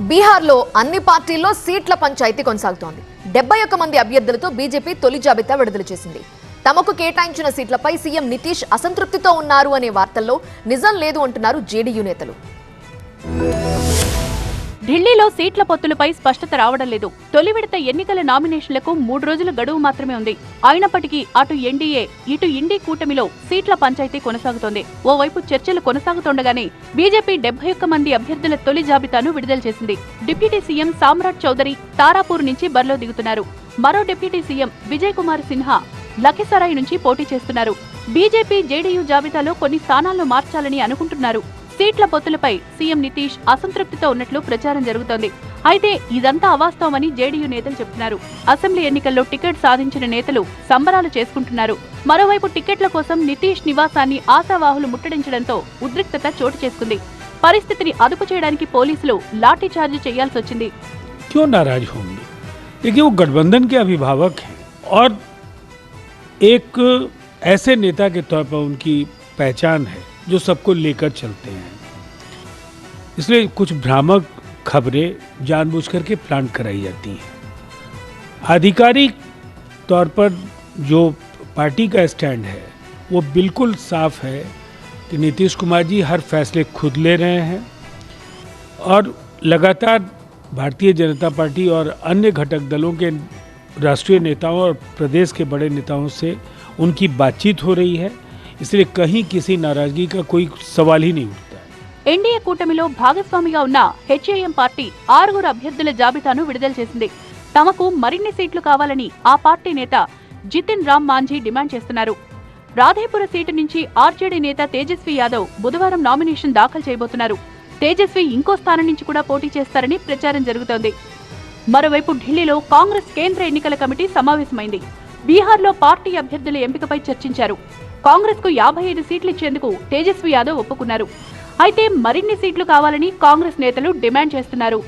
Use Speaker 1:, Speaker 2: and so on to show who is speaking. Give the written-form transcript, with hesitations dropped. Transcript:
Speaker 1: బీహార్లో అన్ని పార్టీల్లో సీట్ల పంచాయతీ కొనసాగుతోంది. 71 మంది అభ్యర్థులతో బీజేపీ తొలి జాబితా విడుదల చేసింది. తమకు కేటాయించిన సీట్లపై సీఎం నితీష్ అసంతృప్తితో ఉన్నారు అనే వార్తల్లో నిజం లేదు అంటున్నారు జేడీయూ నేతలు.
Speaker 2: ఢిల్లీలో సీట్ల పొత్తులపై స్పష్టత రావడం లేదు. తొలి విడత ఎన్నికల నామినేషన్లకు 3 రోజుల గడువు మాత్రమే ఉంది. అయినప్పటికీ అటు ఎన్డీఏ ఇటు ఇండీ కూటమిలో సీట్ల పంచాయతీ కొనసాగుతోంది. ఓవైపు చర్చలు కొనసాగుతుండగానే బీజేపీ 71 మంది అభ్యర్థుల తొలి జాబితాను విడుదల చేసింది. డిప్యూటీ సీఎం సామ్రాట్ చౌదరి తారాపూర్ నుంచి బరిలో దిగుతున్నారు. మరో డిప్యూటీ సీఎం విజయ్ కుమార్ సిన్హా లఖిసరాయ్ నుంచి పోటీ చేస్తున్నారు. బీజేపీ జేడీయూ జాబితాలో కొన్ని స్థానాలను మార్చాలని అనుకుంటున్నారు. సీట్ల పొత్తులపై సీఎం నితీష్ అసంతృప్తితో ఉన్నట్లు ప్రచారం జరుగుతోంది. అయితే ఇదంతా అవాస్తవమని జేడీయూ నేతలు చెబుతున్నారు. అసెంబ్లీ ఎన్నికల్లో టికెట్ సాధించిన నేతలు సంబరాలు చేసుకుంటున్నారు. మరోవైపు టికెట్ల కోసం నితీష్ నివాసాన్ని ఆశావాహులు ముట్టడించడంతో ఉద్రిక్తత చోటు చేసుకుంది. పరిస్థితిని అదుపు చేయడానికి పోలీసులు లాఠీ చార్జ్ చేయాల్సి వచ్చింది.
Speaker 3: क्यों नाराज होंगे? देखिए, वो गठबंधन के अभिभावक हैं और एक ऐसे नेता के तौर पर उनकी पहचान है जो सबको लेकर चलते हैं। इसलिए कुछ भ्रामक खबरें जानबूझ करके प्लांट कराई जाती हैं। आधिकारिक तौर पर जो पार्टी का स्टैंड है वो बिल्कुल साफ है कि नीतीश कुमार जी हर फैसले खुद ले रहे हैं और लगातार भारतीय जनता पार्टी और अन्य घटक दलों के राष्ट्रीय नेताओं और प्रदेश के बड़े नेताओं से उनकी बातचीत हो रही है। इसलिए कहीं किसी नाराजगी का कोई सवाल ही नहीं उठता है.
Speaker 2: ఎన్డీఏ కూటమిలో భాగస్వామిగా ఉన్న హెచ్ఏఎం పార్టీ 6 అభ్యర్థుల జాబితాను విడుదల చేసింది. తమకు మరిన్ని సీట్లు కావాలని ఆ పార్టీ నేత జితిన్ రామ్ మాంఝీ డిమాండ్ చేస్తున్నారు. రాధేపుర సీటు నుంచి ఆర్జేడీ నేత తేజస్వి యాదవ్ బుధవారం నామినేషన్ దాఖలు చేయబోతున్నారు. తేజస్వి ఇంకో స్థానం నుంచి కూడా పోటీ చేస్తారని ప్రచారం జరుగుతోంది. మరోవైపు ఢిల్లీలో కాంగ్రెస్ కేంద్ర ఎన్నికల కమిటీ సమావేశమైంది. బీహార్లో పార్టీ అభ్యర్థుల ఎంపికపై చర్చించారు. కాంగ్రెస్ కు 55 సీట్లు ఇచ్చేందుకు తేజస్వి యాదవ్ ఒప్పుకున్నారు. అయితే మరిన్ని సీట్లు కావాలని కాంగ్రెస్ నేతలు డిమాండ్ చేస్తున్నారు.